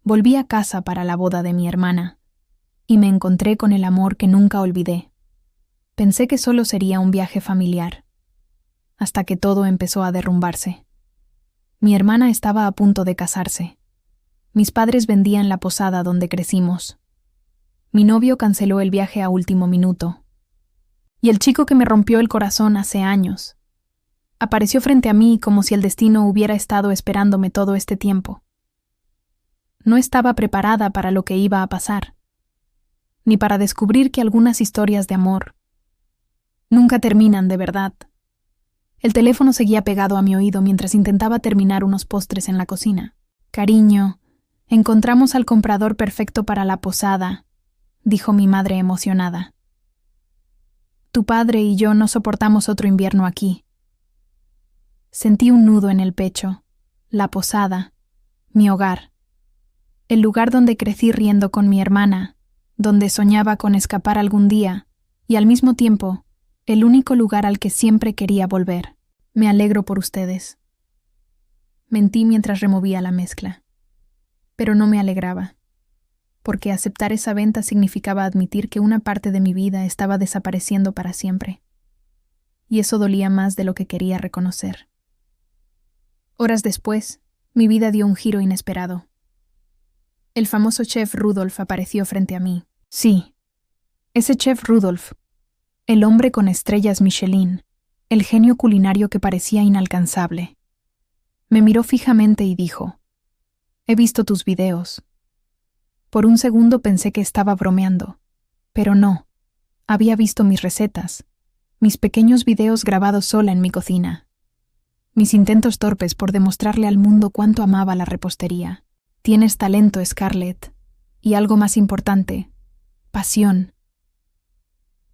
Volví a casa para la boda de mi hermana y me encontré con el amor que nunca olvidé. Pensé que solo sería un viaje familiar, hasta que todo empezó a derrumbarse. Mi hermana estaba a punto de casarse. Mis padres vendían la posada donde crecimos. Mi novio canceló el viaje a último minuto. Y el chico que me rompió el corazón hace años apareció frente a mí como si el destino hubiera estado esperándome todo este tiempo. No estaba preparada para lo que iba a pasar, ni para descubrir que algunas historias de amor nunca terminan de verdad. El teléfono seguía pegado a mi oído mientras intentaba terminar unos postres en la cocina. «Cariño, encontramos al comprador perfecto para la posada», dijo mi madre emocionada. «Tu padre y yo no soportamos otro invierno aquí». Sentí un nudo en el pecho, la posada, mi hogar, el lugar donde crecí riendo con mi hermana, donde soñaba con escapar algún día, y al mismo tiempo, el único lugar al que siempre quería volver. Me alegro por ustedes. Mentí mientras removía la mezcla. Pero no me alegraba, porque aceptar esa venta significaba admitir que una parte de mi vida estaba desapareciendo para siempre. Y eso dolía más de lo que quería reconocer. Horas después, mi vida dio un giro inesperado. El famoso chef Rudolf apareció frente a mí. Sí, ese chef Rudolf, el hombre con estrellas Michelin, el genio culinario que parecía inalcanzable. Me miró fijamente y dijo: «He visto tus videos». Por un segundo pensé que estaba bromeando, pero no. Había visto mis recetas, mis pequeños videos grabados sola en mi cocina, mis intentos torpes por demostrarle al mundo cuánto amaba la repostería. «Tienes talento, Scarlett, y algo más importante, pasión».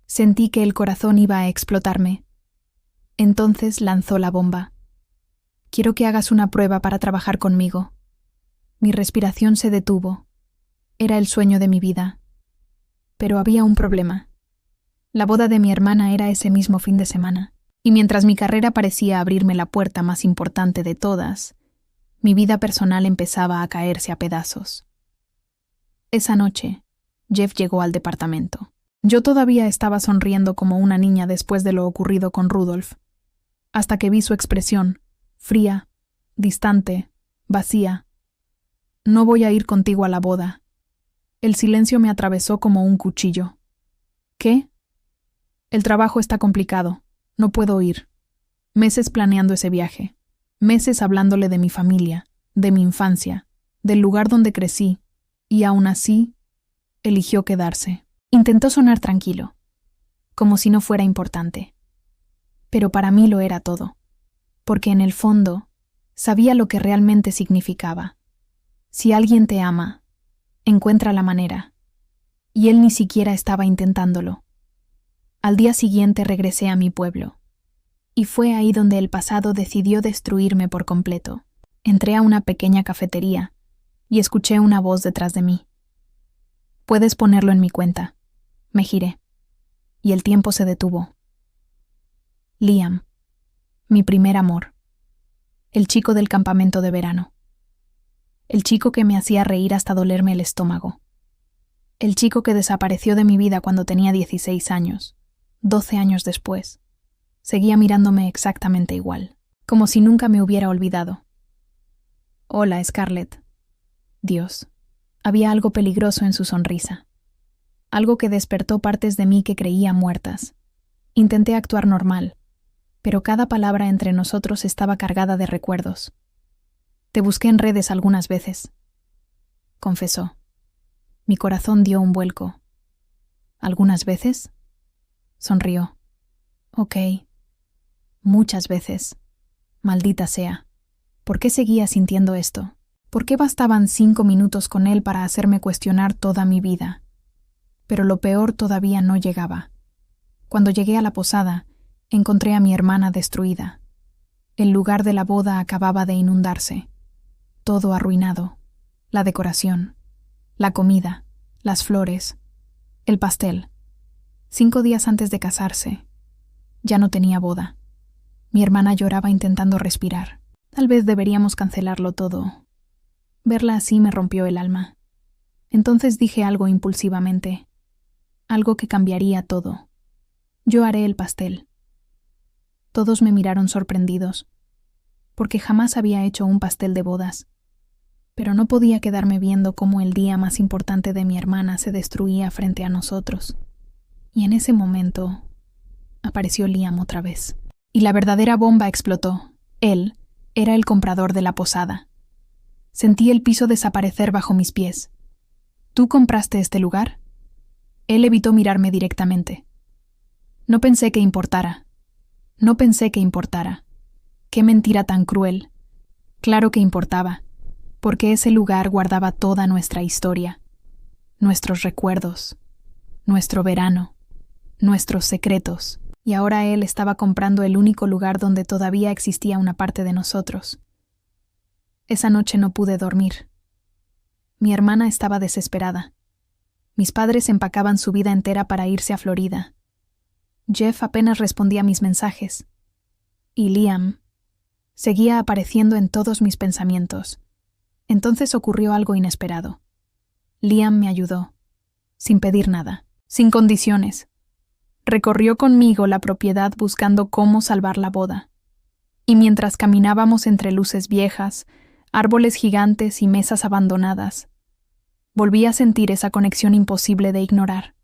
Sentí que el corazón iba a explotarme. Entonces lanzó la bomba. «Quiero que hagas una prueba para trabajar conmigo». Mi respiración se detuvo. Era el sueño de mi vida. Pero había un problema. La boda de mi hermana era ese mismo fin de semana, y mientras mi carrera parecía abrirme la puerta más importante de todas, mi vida personal empezaba a caerse a pedazos. Esa noche, Jeff llegó al departamento. Yo todavía estaba sonriendo como una niña después de lo ocurrido con Rudolf, hasta que vi su expresión, fría, distante, vacía. «No voy a ir contigo a la boda». El silencio me atravesó como un cuchillo. «¿Qué?» «El trabajo está complicado. No puedo ir». Meses planeando ese viaje. Meses hablándole de mi familia, de mi infancia, del lugar donde crecí, y aún así, eligió quedarse. Intentó sonar tranquilo, como si no fuera importante. Pero para mí lo era todo, porque en el fondo sabía lo que realmente significaba. Si alguien te ama, encuentra la manera, y él ni siquiera estaba intentándolo. Al día siguiente regresé a mi pueblo, y fue ahí donde el pasado decidió destruirme por completo. Entré a una pequeña cafetería y escuché una voz detrás de mí. «Puedes ponerlo en mi cuenta». Me giré, y el tiempo se detuvo. Liam, mi primer amor. El chico del campamento de verano. El chico que me hacía reír hasta dolerme el estómago. El chico que desapareció de mi vida cuando tenía 16 años, 12 años después. Seguía mirándome exactamente igual, como si nunca me hubiera olvidado. «Hola, Scarlett». Dios, había algo peligroso en su sonrisa. Algo que despertó partes de mí que creía muertas. Intenté actuar normal, pero cada palabra entre nosotros estaba cargada de recuerdos. «Te busqué en redes algunas veces», confesó. Mi corazón dio un vuelco. «¿Algunas veces?», sonrió. «Ok. Muchas veces. Maldita sea. ¿Por qué seguía sintiendo esto? ¿Por qué bastaban 5 minutos con él para hacerme cuestionar toda mi vida? Pero lo peor todavía no llegaba. Cuando llegué a la posada, encontré a mi hermana destruida. El lugar de la boda acababa de inundarse. Todo arruinado. La decoración, la comida, las flores, el pastel. 5 días antes de casarse, ya no tenía boda. Mi hermana lloraba intentando respirar. Tal vez deberíamos cancelarlo todo. Verla así me rompió el alma. Entonces dije algo impulsivamente, algo que cambiaría todo. Yo haré el pastel. Todos me miraron sorprendidos, porque jamás había hecho un pastel de bodas. Pero no podía quedarme viendo cómo el día más importante de mi hermana se destruía frente a nosotros. Y en ese momento apareció Liam otra vez. Y la verdadera bomba explotó. Él era el comprador de la posada. Sentí el piso desaparecer bajo mis pies. ¿Tú compraste este lugar? Él evitó mirarme directamente. No pensé que importara. Qué mentira tan cruel. Claro que importaba, porque ese lugar guardaba toda nuestra historia, nuestros recuerdos, nuestro verano, nuestros secretos, y ahora él estaba comprando el único lugar donde todavía existía una parte de nosotros. Esa noche no pude dormir. Mi hermana estaba desesperada. Mis padres empacaban su vida entera para irse a Florida. Jeff apenas respondía a mis mensajes. Y Liam seguía apareciendo en todos mis pensamientos. Entonces ocurrió algo inesperado. Liam me ayudó, sin pedir nada, sin condiciones. Recorrió conmigo la propiedad buscando cómo salvar la boda. Y mientras caminábamos entre luces viejas, árboles gigantes y mesas abandonadas, volví a sentir esa conexión imposible de ignorar.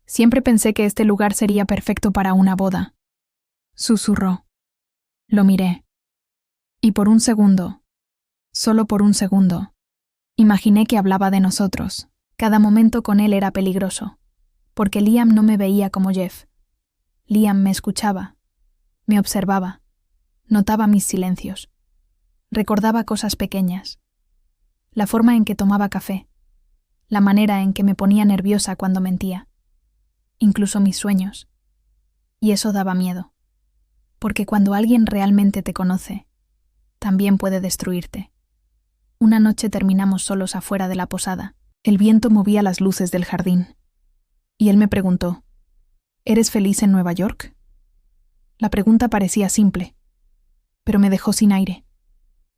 Siempre pensé que este lugar sería perfecto para una boda, susurró. Lo miré. Y por un segundo, solo por un segundo, imaginé que hablaba de nosotros. Cada momento con él era peligroso, porque Liam no me veía como Jeff. Liam me escuchaba, me observaba, notaba mis silencios, recordaba cosas pequeñas, la forma en que tomaba café, la manera en que me ponía nerviosa cuando mentía, incluso mis sueños. Y eso daba miedo, porque cuando alguien realmente te conoce, también puede destruirte. Una noche terminamos solos afuera de la posada. El viento movía las luces del jardín. Y él me preguntó, ¿eres feliz en Nueva York? La pregunta parecía simple, pero me dejó sin aire,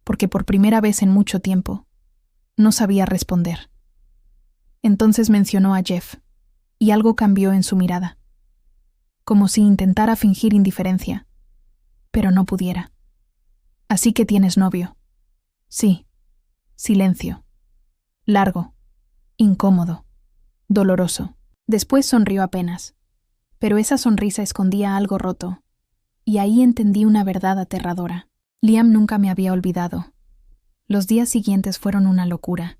porque por primera vez en mucho tiempo no sabía responder. Entonces mencionó a Jeff, y algo cambió en su mirada, como si intentara fingir indiferencia, pero no pudiera. Así que tienes novio. Sí. Silencio. Largo. Incómodo. Doloroso. Después sonrió apenas, pero esa sonrisa escondía algo roto, y ahí entendí una verdad aterradora. Liam nunca me había olvidado. Los días siguientes fueron una locura.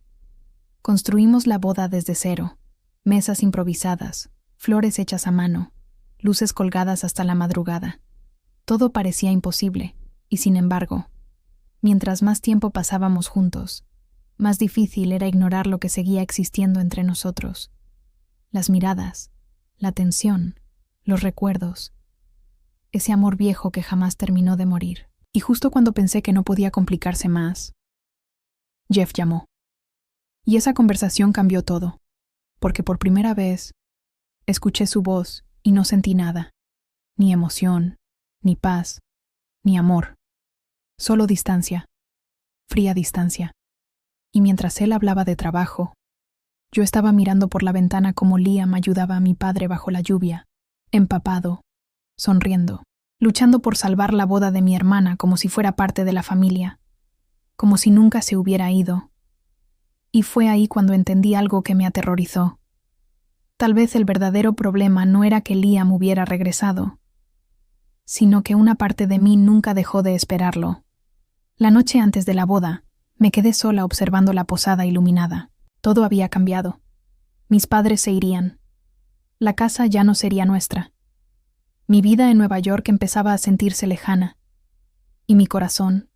Construimos la boda desde cero, mesas improvisadas, flores hechas a mano, luces colgadas hasta la madrugada. Todo parecía imposible, y sin embargo, mientras más tiempo pasábamos juntos, más difícil era ignorar lo que seguía existiendo entre nosotros. Las miradas, la tensión, los recuerdos, ese amor viejo que jamás terminó de morir. Y justo cuando pensé que no podía complicarse más, Jeff llamó. Y esa conversación cambió todo, porque por primera vez escuché su voz y no sentí nada, ni emoción, ni paz, ni amor, solo distancia, fría distancia. Y mientras él hablaba de trabajo, yo estaba mirando por la ventana cómo Liam ayudaba a mi padre bajo la lluvia, empapado, sonriendo, luchando por salvar la boda de mi hermana como si fuera parte de la familia, como si nunca se hubiera ido. Y fue ahí cuando entendí algo que me aterrorizó. Tal vez el verdadero problema no era que Liam hubiera regresado, sino que una parte de mí nunca dejó de esperarlo. La noche antes de la boda, me quedé sola observando la posada iluminada. Todo había cambiado. Mis padres se irían. La casa ya no sería nuestra. Mi vida en Nueva York empezaba a sentirse lejana. Y mi corazón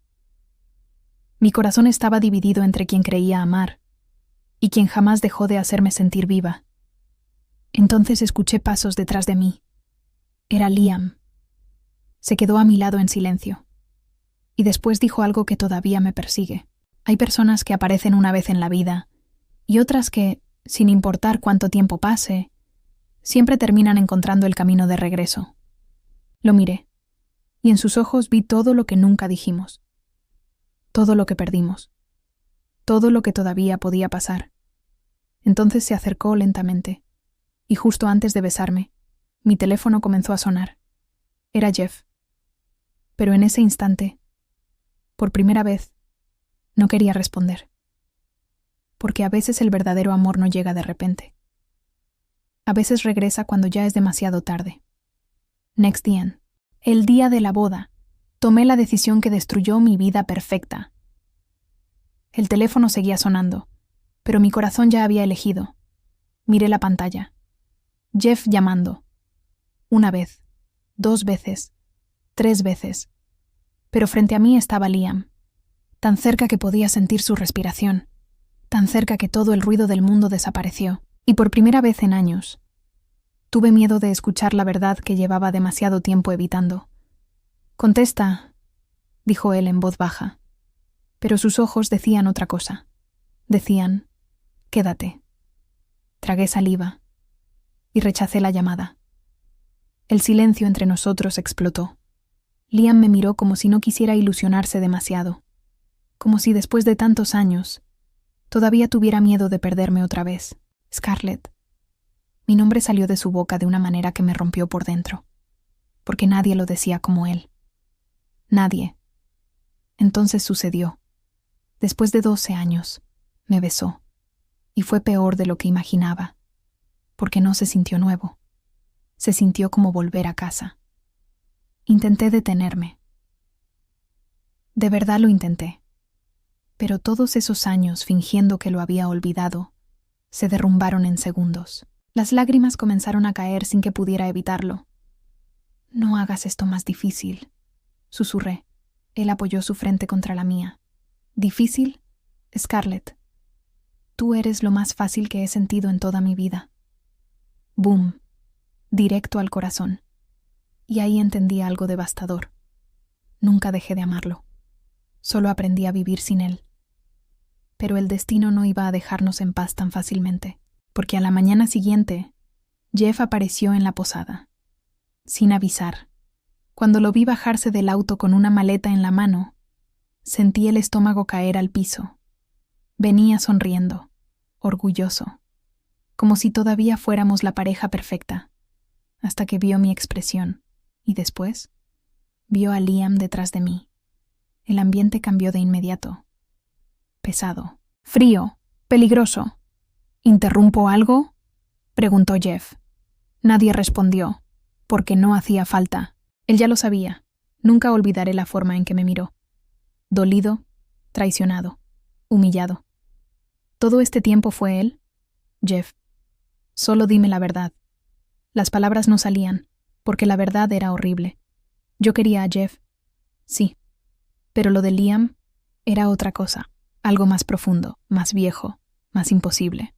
estaba dividido entre quien creía amar y quien jamás dejó de hacerme sentir viva. Entonces escuché pasos detrás de mí. Era Liam. Se quedó a mi lado en silencio. Y después dijo algo que todavía me persigue. Hay personas que aparecen una vez en la vida, y otras que, sin importar cuánto tiempo pase, siempre terminan encontrando el camino de regreso. Lo miré, y en sus ojos vi todo lo que nunca dijimos, todo lo que perdimos, todo lo que todavía podía pasar. Entonces se acercó lentamente, y justo antes de besarme, mi teléfono comenzó a sonar. Era Jeff. Pero en ese instante, por primera vez, no quería responder. Porque a veces el verdadero amor no llega de repente. A veces regresa cuando ya es demasiado tarde. Next Ian. El día de la boda, tomé la decisión que destruyó mi vida perfecta. El teléfono seguía sonando, pero mi corazón ya había elegido. Miré la pantalla. Jeff llamando. 1 vez, 2 veces, 3 veces. Pero frente a mí estaba Liam, tan cerca que podía sentir su respiración, tan cerca que todo el ruido del mundo desapareció. Y por primera vez en años, tuve miedo de escuchar la verdad que llevaba demasiado tiempo evitando. «Contesta», dijo él en voz baja, pero sus ojos decían otra cosa. Decían, «Quédate». Tragué saliva y rechacé la llamada. El silencio entre nosotros explotó. Liam me miró como si no quisiera ilusionarse demasiado, como si después de tantos años todavía tuviera miedo de perderme otra vez. Scarlett. Mi nombre salió de su boca de una manera que me rompió por dentro, porque nadie lo decía como él. Nadie. Entonces sucedió. Después de 12 años, me besó, y fue peor de lo que imaginaba, porque no se sintió nuevo. Se sintió como volver a casa. Intenté detenerme. De verdad lo intenté. Pero todos esos años fingiendo que lo había olvidado, se derrumbaron en segundos. Las lágrimas comenzaron a caer sin que pudiera evitarlo. «No hagas esto más difícil», susurré. Él apoyó su frente contra la mía. «¿Difícil? Scarlett, tú eres lo más fácil que he sentido en toda mi vida». Boom. Directo al corazón. Y ahí entendí algo devastador. Nunca dejé de amarlo. Solo aprendí a vivir sin él. Pero el destino no iba a dejarnos en paz tan fácilmente, porque a la mañana siguiente, Jeff apareció en la posada, sin avisar. Cuando lo vi bajarse del auto con una maleta en la mano, sentí el estómago caer al piso. Venía sonriendo, orgulloso, como si todavía fuéramos la pareja perfecta, hasta que vio mi expresión, y después vio a Liam detrás de mí. El ambiente cambió de inmediato. Pesado, frío, peligroso. «¿Interrumpo algo?», preguntó Jeff. Nadie respondió, porque no hacía falta. Él ya lo sabía. Nunca olvidaré la forma en que me miró. Dolido, traicionado, humillado. ¿Todo este tiempo fue él? Jeff, solo dime la verdad. Las palabras no salían, porque la verdad era horrible. Yo quería a Jeff. Sí. Pero lo de Liam era otra cosa. Algo más profundo, más viejo, más imposible.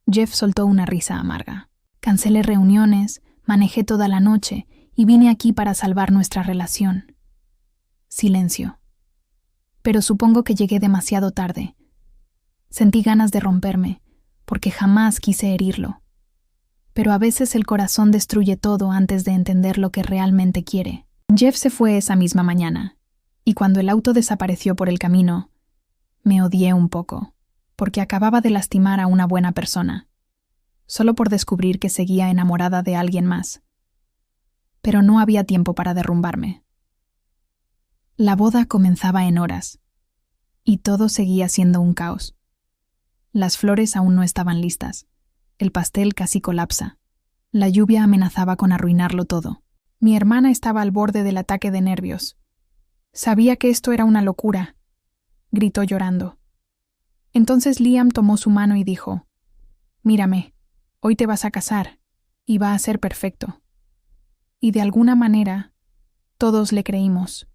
Jeff soltó una risa amarga. Cancelé reuniones, manejé toda la noche y vine aquí para salvar nuestra relación. Silencio. Pero supongo que llegué demasiado tarde. Sentí ganas de romperme, porque jamás quise herirlo. Pero a veces el corazón destruye todo antes de entender lo que realmente quiere. Jeff se fue esa misma mañana, y cuando el auto desapareció por el camino, me odié un poco, porque acababa de lastimar a una buena persona, solo por descubrir que seguía enamorada de alguien más. Pero no había tiempo para derrumbarme. La boda comenzaba en horas, y todo seguía siendo un caos. Las flores aún no estaban listas, el pastel casi colapsa, la lluvia amenazaba con arruinarlo todo. Mi hermana estaba al borde del ataque de nervios. Sabía que esto era una locura, gritó llorando. Entonces Liam tomó su mano y dijo, «Mírame, hoy te vas a casar, y va a ser perfecto». Y de alguna manera, todos le creímos.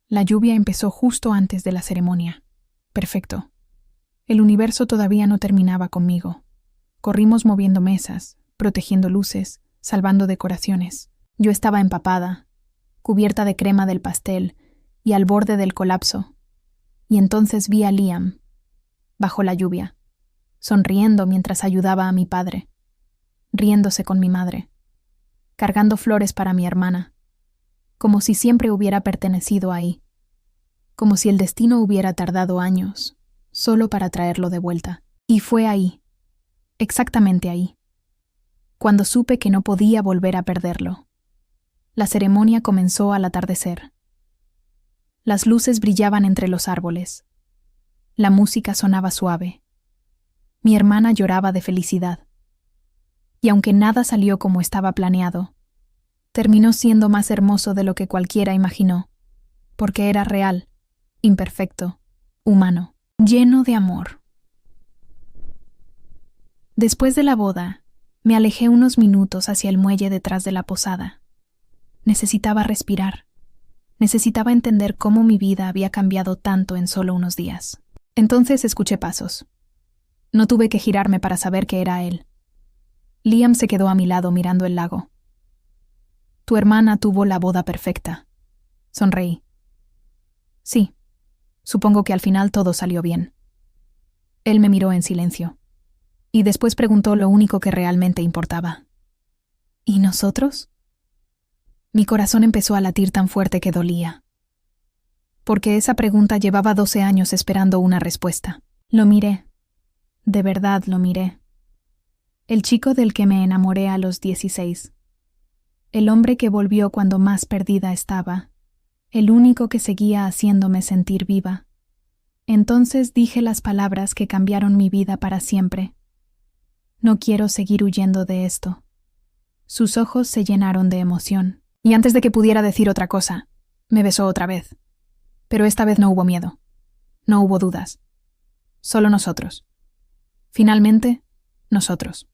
La lluvia empezó justo antes de la ceremonia. Perfecto. El universo todavía no terminaba conmigo. Corrimos moviendo mesas, protegiendo luces, salvando decoraciones. Yo estaba empapada, cubierta de crema del pastel y al borde del colapso. Y entonces vi a Liam, bajo la lluvia, sonriendo mientras ayudaba a mi padre, riéndose con mi madre, cargando flores para mi hermana, como si siempre hubiera pertenecido ahí, como si el destino hubiera tardado años, solo para traerlo de vuelta. Y fue ahí, exactamente ahí, cuando supe que no podía volver a perderlo. La ceremonia comenzó al atardecer. Las luces brillaban entre los árboles. La música sonaba suave. Mi hermana lloraba de felicidad. Y aunque nada salió como estaba planeado, terminó siendo más hermoso de lo que cualquiera imaginó, porque era real, imperfecto, humano, lleno de amor. Después de la boda, me alejé unos minutos hacia el muelle detrás de la posada. Necesitaba respirar. Necesitaba entender cómo mi vida había cambiado tanto en solo unos días. Entonces escuché pasos. No tuve que girarme para saber que era él. Liam se quedó a mi lado mirando el lago. Tu hermana tuvo la boda perfecta. Sonreí. Sí, supongo que al final todo salió bien. Él me miró en silencio. Y después preguntó lo único que realmente importaba. ¿Y nosotros? Mi corazón empezó a latir tan fuerte que dolía. Porque esa pregunta llevaba 12 años esperando una respuesta. Lo miré. De verdad lo miré. El chico del que me enamoré a los 16. El hombre que volvió cuando más perdida estaba. El único que seguía haciéndome sentir viva. Entonces dije las palabras que cambiaron mi vida para siempre. No quiero seguir huyendo de esto. Sus ojos se llenaron de emoción. Y antes de que pudiera decir otra cosa, me besó otra vez. Pero esta vez no hubo miedo. No hubo dudas. Solo nosotros. Finalmente, nosotros.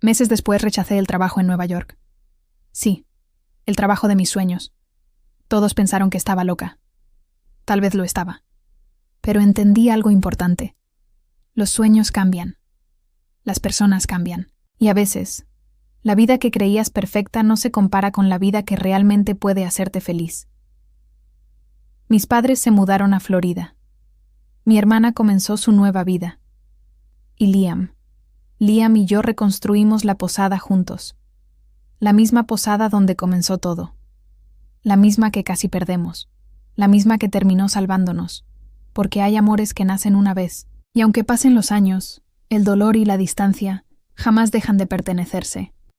Meses después rechacé el trabajo en Nueva York. Sí, el trabajo de mis sueños. Todos pensaron que estaba loca. Tal vez lo estaba. Pero entendí algo importante. Los sueños cambian. Las personas cambian. Y a veces, la vida que creías perfecta no se compara con la vida que realmente puede hacerte feliz. Mis padres se mudaron a Florida. Mi hermana comenzó su nueva vida. Y Liam y yo reconstruimos la posada juntos. La misma posada donde comenzó todo. La misma que casi perdemos. La misma que terminó salvándonos. Porque hay amores que nacen una vez. Y aunque pasen los años, el dolor y la distancia jamás dejan de pertenecerse.